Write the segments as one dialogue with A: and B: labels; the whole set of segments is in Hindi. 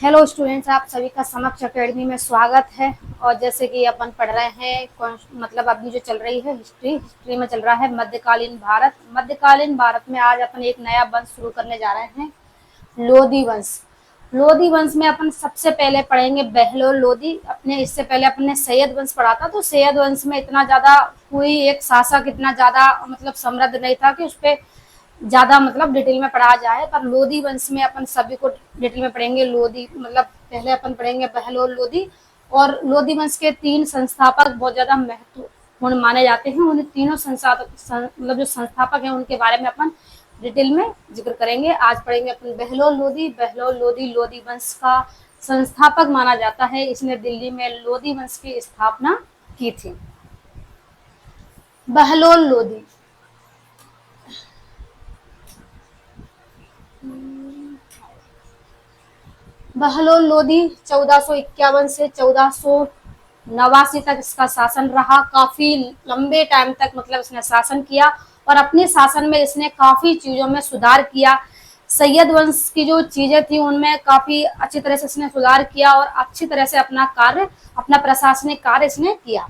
A: हेलो स्टूडेंट्स, आप सभी का समक्ष एकेडमी में स्वागत है। और जैसे कि अपन पढ़ रहे हैं मतलब अभी जो चल रही है हिस्ट्री में चल रहा है मध्यकालीन भारत में आज अपन एक नया वंश शुरू करने जा रहे हैं, लोधी वंश। लोधी वंश में अपन सबसे पहले पढ़ेंगे बहलोल लोधी। अपने इससे पहले अपन ने सैयद वंश पढ़ा था, तो सैयद वंश में इतना ज्यादा कोई एक शासक इतना ज्यादा मतलब समृद्ध नहीं था कि उसपे ज्यादा मतलब डिटेल में पढ़ा जाए। पर लोधी वंश में अपन सभी को डिटेल में पढ़ेंगे। लोधी मतलब पहले अपन पढ़ेंगे बहलोल लोधी। और लोधी वंश के 3 संस्थापक बहुत ज्यादा महत्वपूर्ण माने जाते हैं। उन तीनों मतलब जो संस्थापक हैं उनके बारे में अपन डिटेल में जिक्र करेंगे। आज पढ़ेंगे अपन बहलोल लोधी। बहलोल लोधी लोधी वंश का संस्थापक माना जाता है। इसने दिल्ली में लोधी वंश की स्थापना की थी। बहलोल लोधी बहलोल लोधी 1451 से 1489 तक इसका शासन रहा। काफी लंबे टाइम तक मतलब इसने शासन किया और अपने शासन में इसने काफी चीजों में सुधार किया। सैयद वंश की जो चीजें थी उनमें काफी अच्छी तरह से इसने सुधार किया और अच्छी तरह से अपना प्रशासनिक कार्य इसने किया।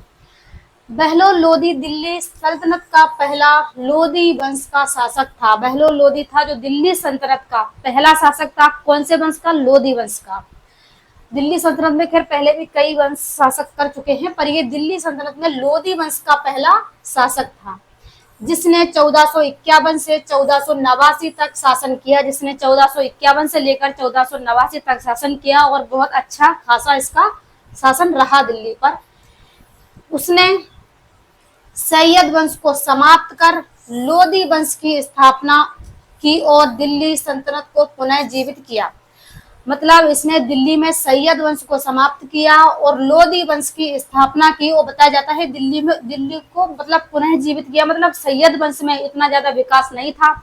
A: बहलोल लोधी दिल्ली सल्तनत का पहला लोधी वंश का शासक था। बहलोल लोधी था जो दिल्ली सल्तनत का पहला शासक था। कौन से वंश का? लोधी वंश का। दिल्ली सल्तनत में खैर पहले भी कई वंश शासक कर चुके हैं, पर ये दिल्ली सल्तनत में लोधी वंश का पहला शासक था, जिसने 1451 से 1489 तक शासन किया। जिसने 1451 से लेकर 1489 तक शासन किया और बहुत अच्छा खासा इसका शासन रहा दिल्ली पर। उसने सैयद वंश को समाप्त कर लोधी वंश की स्थापना की और दिल्ली सल्तनत को पुनः जीवित किया। मतलब इसने दिल्ली में सैयद वंश को समाप्त किया और लोधी वंश की स्थापना की। वो बताया जाता है दिल्ली को मतलब पुनः जीवित किया। मतलब सैयद वंश में इतना ज्यादा विकास नहीं था,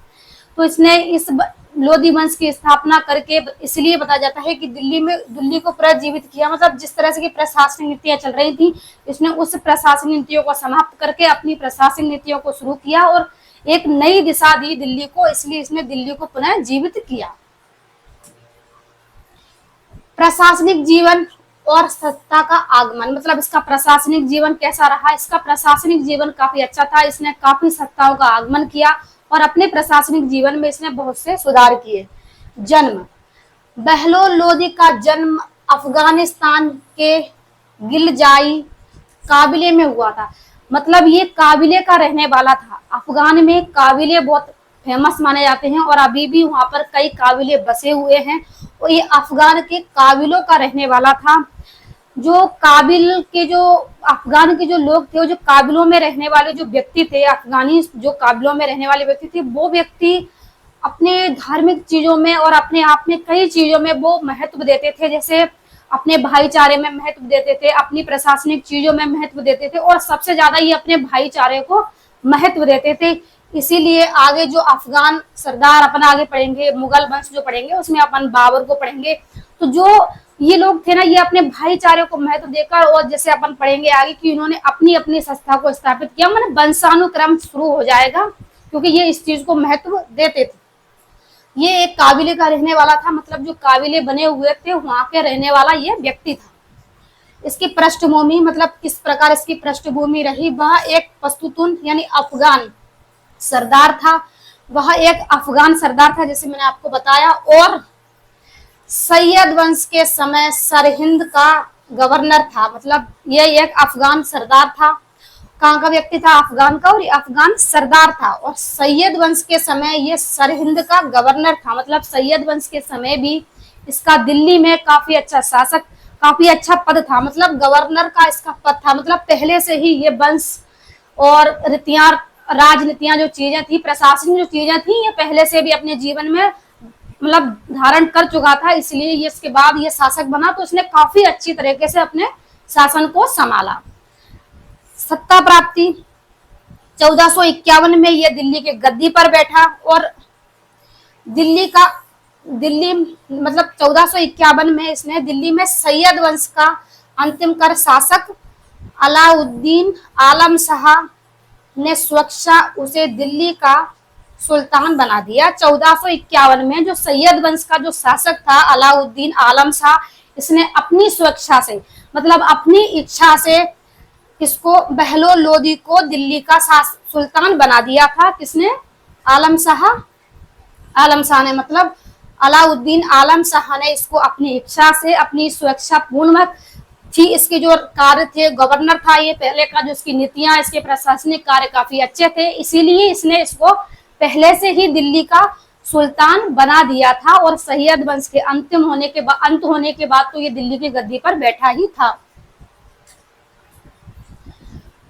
A: तो इसने इस लोधी वंश की स्थापना करके इसलिए बताया जाता है कि दिल्ली को पुनर्जीवित किया। मतलब जिस तरह से की प्रशासनिक नीतियां चल रही थी, इसने उस प्रशासनिक नीतियों को समाप्त करके अपनी प्रशासनिक नीतियों को शुरू किया और एक नई दिशा दी दिल्ली को। इसलिए इसने दिल्ली को पुनः जीवित किया। प्रशासनिक जीवन और सत्ता का आगमन। मतलब इसका प्रशासनिक जीवन कैसा रहा? इसका प्रशासनिक जीवन काफी अच्छा था। इसने काफी सत्ताओं का आगमन किया और अपने प्रशासनिक जीवन में इसने बहुत से सुधार किए। जन्म। बहलोल लोधी का जन्म अफगानिस्तान के गिलजाई काबिले में हुआ था। मतलब ये काबिले का रहने वाला था। अफगान में काबिले बहुत फेमस माने जाते हैं और अभी भी वहां पर कई काबिले बसे हुए हैं और ये अफगान के काबिलों का रहने वाला था। जो काबिल के जो अफगान के जो लोग थे, जो काबिलों में रहने वाले जो व्यक्ति थे, अफगानी जो काबिलों में रहने वाले व्यक्ति थे, वो व्यक्ति अपने धार्मिक चीजों में और अपने आप में कई चीजों में वो महत्व देते थे। जैसे अपने भाईचारे में महत्व देते थे, अपनी प्रशासनिक चीजों में महत्व देते थे और सबसे ज्यादा ये अपने भाईचारे को महत्व देते थे। इसीलिए आगे जो अफगान सरदार अपन आगे पढ़ेंगे, मुगल वंश जो पढ़ेंगे उसमें अपन बाबर को पढ़ेंगे। तो जो ये लोग थे ना, ये अपने भाईचारे को महत्व देकर और जैसे अपन पढ़ेंगे आगे कि इन्होंने अपनी अपनी संस्था को स्थापित किया। मैंने वंशानुक्रम शुरू हो जाएगा क्योंकि ये इस चीज को महत्व देते थे। ये एक काबिले का रहने वाला था। मतलब जो काबिले बने हुए थे वहां के रहने वाला ये व्यक्ति था। इसकी पृष्ठभूमि मतलब किस प्रकार इसकी पृष्ठभूमि रही, वह एक पश्तून यानी अफगान सरदार था। वह एक अफगान सरदार था जैसे मैंने आपको बताया। और सैयद वंश के समय सरहिंद का गवर्नर था। मतलब ये एक अफगान सरदार था। कहाँ का व्यक्ति था? अफगान का। और ये अफगान सरदार था और सैयद वंश के समय ये सरहिंद का गवर्नर था। मतलब सैयद वंश के समय भी इसका दिल्ली में काफी अच्छा शासक, काफी अच्छा पद था। मतलब गवर्नर का इसका पद था। मतलब पहले से ही ये वंश और रीतियां, राजनीतियां जो चीजें थी, प्रशासनिक जो चीजें थी, ये पहले से भी अपने जीवन में मतलब धारण कर चुका था। इसलिए ये इसके बाद ये शासक बना तो इसने काफी अच्छी तरीके से अपने शासन को संभाला। सत्ता प्राप्ति 1451 में ये दिल्ली के गद्दी पर बैठा और दिल्ली मतलब 1451 में इसने दिल्ली में सैयद वंश का अंतिम कर शासक अलाउद्दीन आलम शाह ने सुरक्षा उसे दिल्ली का सुल्तान बना दिया। 1451 में जो सैयद वंश का जो शासक था अलाउद्दीन आलम शाह, इसने अपनी स्वेच्छा से मतलब अपनी इच्छा से किसको, बहलोल लोदी को दिल्ली का सुल्तान बना दिया था। किसने? आलम शाह। आलम शाह ने मतलब अलाउद्दीन आलम शाह ने इसको अपनी इच्छा से, अपनी स्वेच्छा पूर्वक थी, इसके जो कार्य थे, गवर्नर था ये पहले का, जो इसकी नीतियां, इसके प्रशासनिक कार्य काफी अच्छे थे, इसीलिए इसने इसको पहले से ही दिल्ली का सुल्तान बना दिया था। और सैयद वंश के अंत होने के बाद तो ये दिल्ली की गद्दी पर बैठा ही था।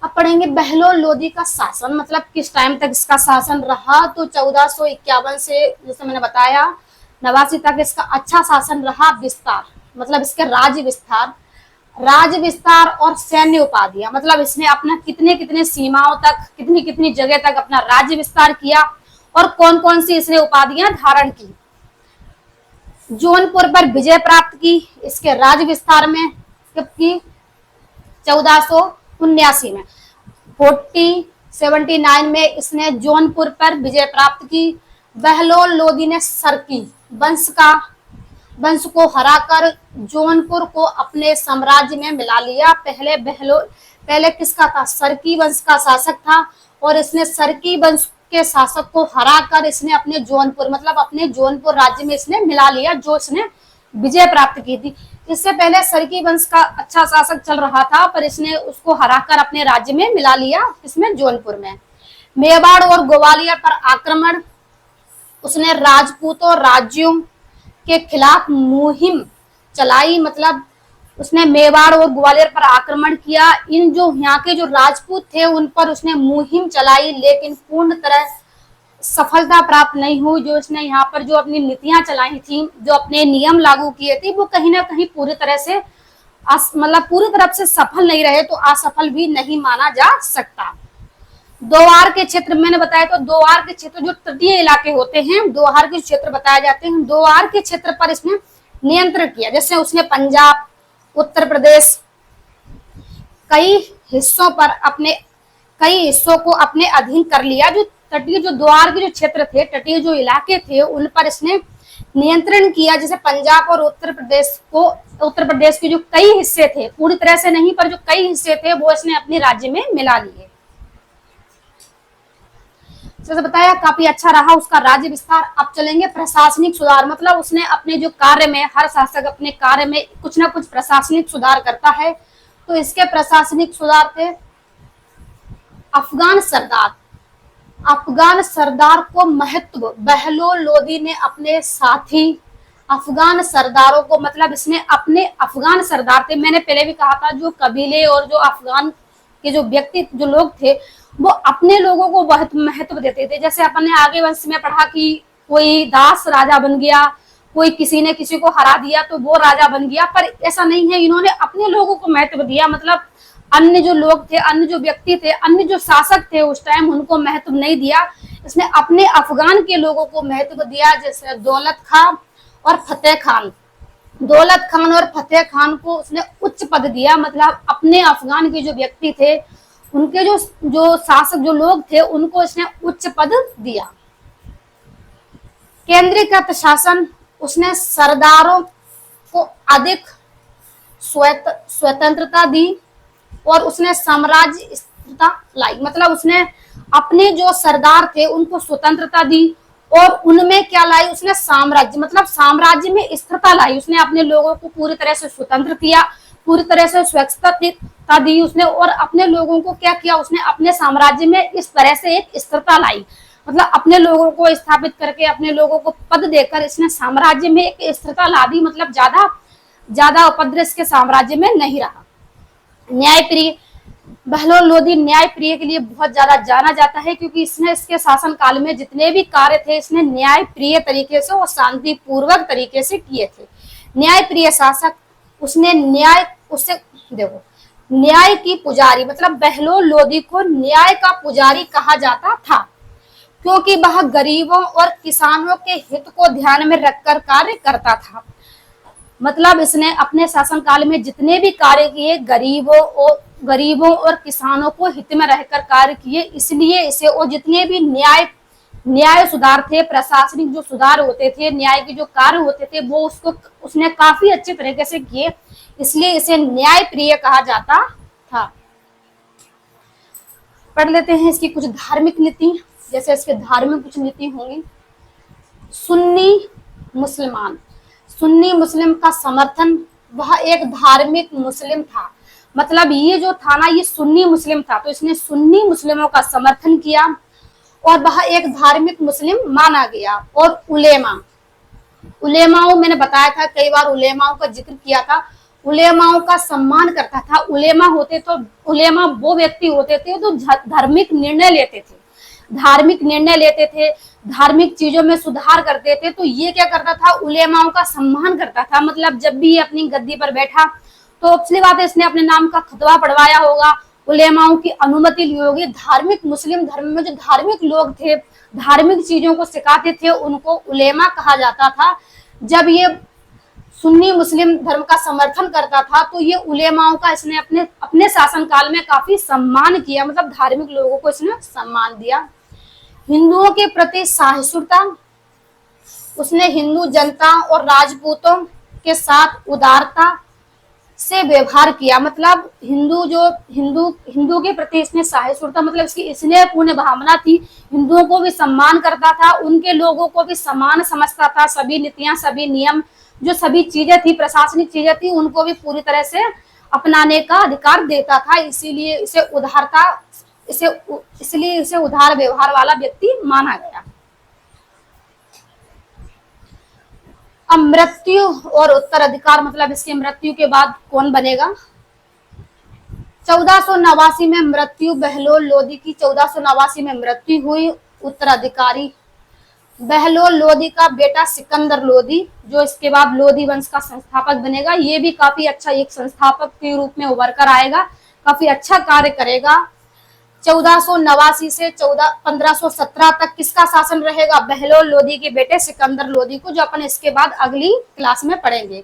A: अब पढ़ेंगे बहलोल लोदी का शासन, मतलब किस टाइम तक इसका शासन रहा। तो 1451 से जैसे मैंने बताया 89 तक इसका अच्छा शासन रहा। विस्तार मतलब इसके राज्य विस्तार और सैन्य उपाधियां, मतलब इसने अपना कितने कितने सीमाओं तक, कितनी कितनी जगह तक अपना राज्य विस्तार किया और कौन कौन सी इसने उपाधियां धारण की। जौनपुर पर विजय प्राप्त की इसके राज्य विस्तार में, कब की? 1479 में। 1479 में इसने जौनपुर पर विजय प्राप्त की। बहलोल लोदी ने सरकी वंश को हराकर जौनपुर को अपने साम्राज्य में मिला लिया। पहले किसका था? सरकी वंश का शासक था और इसने सरकी वंश के शासक को हराकर इसने अपने जौनपुर मतलब अपने जौनपुर राज्य में इसने मिला लिया, जो इसने विजय प्राप्त की थी। इससे पहले सरकी वंश का अच्छा शासक चल रहा था, पर इसने उसको हराकर अपने राज्य में मिला लिया, इसमें जौनपुर में। मेवाड़ और ग्वालियर पर आक्रमण, उसने राजपूतों राज्यों के खिलाफ मुहिम चलाई, मतलब उसने मेवाड़ और ग्वालियर पर आक्रमण किया। इन जो यहाँ के जो राजपूत थे उन पर उसने मुहिम चलाई, लेकिन पूर्ण तरह सफलता प्राप्त नहीं हुई। जो इसने यहाँ पर जो अपनी नीतियां चलाई थी, जो अपने नियम लागू किए थे, वो कहीं ना कहीं पूरी तरह से मतलब पूरी तरफ से सफल नहीं रहे, तो असफल भी नहीं माना जा सकता। दोवार के क्षेत्र मैंने बताया, तो दोवार के क्षेत्र जो तटीय इलाके होते हैं, दोवार के क्षेत्र बताए जाते हैं, दोवार के क्षेत्र पर इसने नियंत्रण किया। जैसे उसने पंजाब, उत्तर प्रदेश कई हिस्सों को अपने अधीन कर लिया। जो तटीय जो द्वार के जो क्षेत्र थे, तटीय जो इलाके थे, उन पर इसने नियंत्रण किया। जैसे पंजाब और उत्तर प्रदेश के जो कई हिस्से थे, पूरी तरह से नहीं पर जो कई हिस्से थे, वो इसने अपने राज्य में मिला लिए। जैसे बताया काफी अच्छा रहा उसका राज्य विस्तार। अब चलेंगे प्रशासनिक सुधार, मतलब उसने अपने जो कार्य में, हर शासक अपने कार्य में कुछ ना कुछ प्रशासनिक सुधार करता है। तो इसके प्रशासनिक सुधार थे अफगान सरदार को महत्व। बहलोल लोदी ने अपने साथी अफगान सरदारों को, मतलब इसने अपने अफगान सरदार थे, मैंने पहले भी कहा था, जो कबीले और जो अफगान के जो व्यक्ति जो लोग थे, वो अपने लोगों को बहुत महत्व देते थे। जैसे अपन ने आगे वंश में पढ़ा कि कोई दास राजा बन गया, कोई किसी ने किसी को हरा दिया तो वो राजा बन गया, पर ऐसा नहीं है। इन्होंने अपने लोगों को महत्व दिया, मतलब अन्य जो लोग थे, अन्य जो व्यक्ति थे, अन्य जो शासक थे उस टाइम, उनको महत्व नहीं दिया। इसने अपने अफगान के लोगों को महत्व दिया। जैसे दौलत खान और फतेह खान को उसने उच्च पद दिया, मतलब अपने अफगान के जो व्यक्ति थे, उनके जो शासक जो लोग थे, उनको इसने उच्च पद दिया। केंद्रीकृत शासन, उसने सरदारों को अधिक स्वतंत्रता दी और उसने साम्राज्य स्थिरता लाई, मतलब उसने अपने जो सरदार थे उनको स्वतंत्रता दी और उनमें क्या लाई? उसने साम्राज्य, मतलब साम्राज्य में स्थिरता लाई। उसने अपने लोगों को पूरी तरह से स्वतंत्र किया, पूरी तरह से स्वच्छता दी उसने, और अपने लोगों को क्या किया? उसने अपने साम्राज्य में इस तरह से एक स्थिरता लाई, मतलब अपने लोगों को स्थापित करके, अपने लोगों को पद देकर इसने साम्राज्य में एक स्थिरता ला दी, मतलब ज्यादा उपद्रव के साम्राज्य में नहीं रहा। न्यायप्रिय, बहलोल लोदी न्यायप्रिय के लिए बहुत ज्यादा जाना जाता है, क्योंकि इसने इसके शासन काल में जितने भी कार्य थे, इसने न्यायप्रिय तरीके से और शांतिपूर्वक तरीके से किए थे। न्यायप्रिय शासक, उसने न्याय की पुजारी, मतलब बहलोल लोदी को न्याय का पुजारी कहा जाता था, क्योंकि वह गरीबों और किसानों के हित को ध्यान में रखकर कार्य करता था। मतलब इसने अपने शासनकाल में जितने भी कार्य किए, गरीबों और किसानों को हित में रहकर कार्य किए, इसलिए इसे, और जितने भी न्याय न्याय सुधार थे, प्रशासनिक जो सुधार होते थे, न्याय के जो कार्य होते थे वो उसने काफी अच्छे तरीके से किए, इसलिए इसे न्याय प्रिय कहा जाता था। पढ़ लेते हैं इसकी कुछ धार्मिक नीति, जैसे इसके धार्मिक कुछ नीति होंगी। सुन्नी मुसलमान, सुन्नी मुस्लिम का समर्थन, वह एक धार्मिक मुस्लिम था, मतलब ये जो था ना ये सुन्नी मुस्लिम था, तो इसने सुन्नी मुस्लिमों का समर्थन किया और वह एक धार्मिक मुस्लिम माना गया। और उलेमा, उलेमाओं मैंने बताया था कई बार, उलेमाओं का जिक्र किया था, उलेमाओं का सम्मान करता था। उलेमा होते तो उलेमा वो व्यक्ति होते थे जो धार्मिक निर्णय लेते थे, धार्मिक निर्णय लेते थे, धार्मिक चीजों में सुधार करते थे। तो ये क्या करता था, उलेमाओं का सम्मान करता था, मतलब जब भी ये अपनी गद्दी पर बैठा तो पिछली बात है इसने अपने नाम का खतवा पढ़वाया होगा, उलेमाओं की अनुमति ली होगी। धार्मिक मुस्लिम धर्म में जो धार्मिक लोग थे, धार्मिक चीजों को सिखाते थे, उनको उलेमा कहा जाता था। जब ये सुन्नी मुस्लिम धर्म का समर्थन करता था तो ये उलेमाओं का इसने अपने अपने शासनकाल में काफी सम्मान किया, मतलब धार्मिक लोगों को इसने सम्मान दिया। हिंदुओं के प्रति सहिष्णुता, उसने हिंदू जनता और राजपूतों के साथ उदारता से व्यवहार किया, मतलब हिंदू के प्रति इसने सहिष्णुता, मतलब इसकी स्नेह पूर्ण भावना थी, हिंदुओं को भी सम्मान करता था, उनके लोगों को भी समान समझता था, सभी नीतियां, सभी नियम, जो सभी चीजें थी, प्रशासनिक चीजें थी, उनको भी पूरी तरह से अपनाने का अधिकार देता था। इसीलिए इसे उदार व्यवहार वाला व्यक्ति माना गया। अब मृत्यु और उत्तराधिकार, मतलब इसके मृत्यु के बाद कौन बनेगा। 1489 में मृत्यु, बहलोल लोदी की 1489 में मृत्यु हुई। उत्तराधिकारी बहलोल लोदी का बेटा सिकंदर लोदी, जो इसके बाद लोदी वंश का संस्थापक बनेगा। ये भी काफी अच्छा एक संस्थापक के रूप में उभर कर आएगा, काफी अच्छा कार्य करेगा। 1489 से 1517 तक किसका शासन रहेगा, बहलोल लोदी के बेटे सिकंदर लोदी को, जो अपन इसके बाद अगली क्लास में पढ़ेंगे।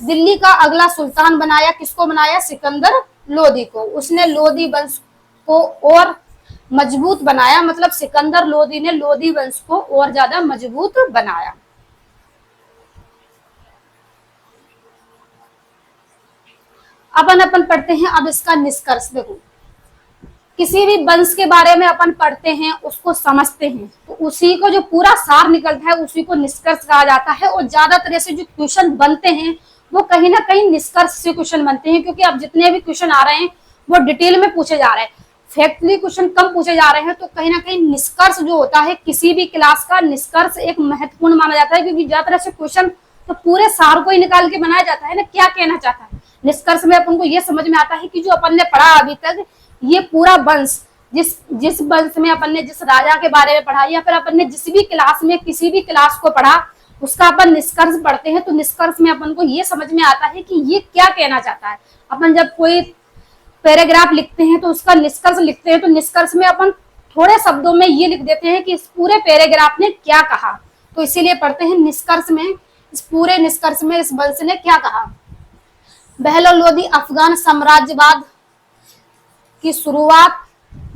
A: दिल्ली का अगला सुल्तान बनाया, किसको बनाया, सिकंदर लोदी को। उसने लोदी वंश को और मजबूत बनाया, मतलब सिकंदर लोदी ने लोदी वंश को और ज्यादा मजबूत बनाया। अपन पढ़ते हैं अब इसका निष्कर्ष। देखो, किसी भी वंश के बारे में अपन पढ़ते हैं, उसको समझते हैं, तो उसी को जो पूरा सार निकलता है उसी को निष्कर्ष कहा जाता है। और ज्यादा तरह से जो क्वेश्चन बनते हैं वो कहीं ना कहीं निष्कर्ष से क्वेश्चन बनते हैं, क्योंकि अब जितने भी क्वेश्चन आ रहे हैं वो डिटेल में पूछे जा रहे हैं, फैक्टली क्वेश्चन कम पूछे जा रहे हैं। तो कहीं ना कहीं निष्कर्ष जो होता है, किसी भी क्लास का निष्कर्ष एक महत्वपूर्ण माना जाता है, क्योंकि ज्यादा तरह से क्वेश्चन तो पूरे सार को ही निकाल के बनाया जाता है ना, क्या कहना चाहता है। निष्कर्ष में अपन को ये समझ में आता है कि जो अपन ने पढ़ा अभी तक, ये पूरा वंश, जिस वंश में अपन ने जिस राजा के बारे में पढ़ा, या फिर अपन ने जिस भी क्लास में किसी भी क्लास को पढ़ा, उसका अपन निष्कर्ष पढ़ते हैं, तो निष्कर्ष में अपन को ये समझ में आता है कि ये क्या कहना चाहता है। अपन जब कोई पैराग्राफ लिखते हैं तो उसका निष्कर्ष लिखते हैं, तो निष्कर्ष में अपन थोड़े शब्दों में ये लिख देते हैं कि इस पूरे पैराग्राफ ने क्या कहा। तो इसीलिए पढ़ते हैं निष्कर्ष में, इस पूरे निष्कर्ष में इस वंश ने क्या कहा। बहलोल लोदी अफगान साम्राज्यवाद की शुरुआत,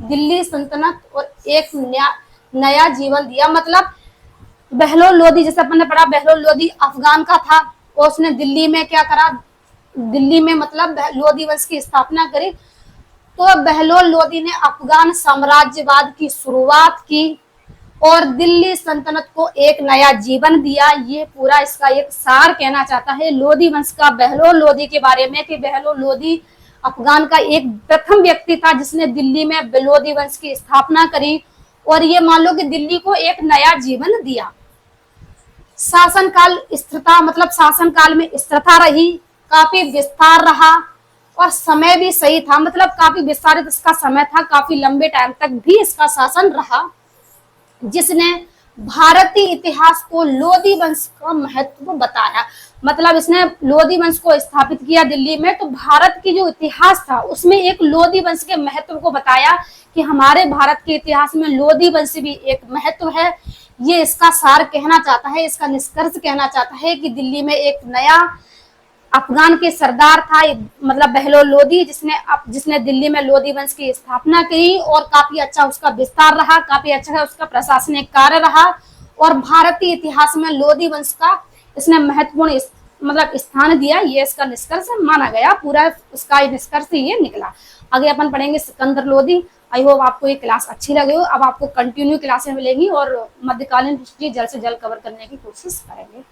A: दिल्ली सल्तनत और एक नया जीवन दिया। मतलब बहलोल लोदी, जैसे अपन ने पढ़ा, बहलोल लोदी अफगान का था और उसने दिल्ली में क्या करा, दिल्ली में मतलब लोदी वंश की स्थापना करी। तो बहलोल लोदी ने अफगान साम्राज्यवाद की शुरुआत की और दिल्ली सल्तनत को एक नया जीवन दिया। ये पूरा इसका एक सार कहना चाहता है लोदी वंश का, बहलोल लोदी के बारे में, कि बहलोल लोदी अफगान का एक प्रथम व्यक्ति था जिसने दिल्ली में लोदी वंश की स्थापना करी और ये मान लो कि दिल्ली को एक नया जीवन दिया। शासनकाल स्थिरता, मतलब शासनकाल में स्थिरता रही, काफी विस्तार रहा और समय भी सही था, मतलब काफी विस्तारित इसका समय था, काफी लंबे टाइम तक भी इसका शासन रहा, जिसने भारतीय इतिहास को लोदी वंश का महत्व बताया। मतलब इसने लोदी वंश को स्थापित किया दिल्ली में, तो भारत की जो इतिहास था उसमें एक लोदी वंश के महत्व को बताया कि हमारे भारत के इतिहास में लोदी वंश भी एक महत्व है। ये इसका सार कहना चाहता है, इसका निष्कर्ष कहना चाहता है कि दिल्ली में एक नया अफगान के सरदार था, मतलब बहलोल लोदी, जिसने दिल्ली में लोदी वंश की स्थापना की और काफी अच्छा उसका विस्तार रहा, काफी अच्छा उसका प्रशासनिक कार्य रहा और भारतीय इतिहास में लोदी वंश का इसने महत्वपूर्ण मतलब स्थान दिया। ये इसका निष्कर्ष माना गया, पूरा उसका निष्कर्ष ये निकला। आगे अपन पढ़ेंगे सिकंदर लोदी। आई होप आपको ये क्लास अच्छी लगी हो। अब आपको कंटिन्यू क्लासें मिलेंगी और मध्यकालीन हिस्ट्री जल्द से जल्द कवर करने की कोशिश करेंगे।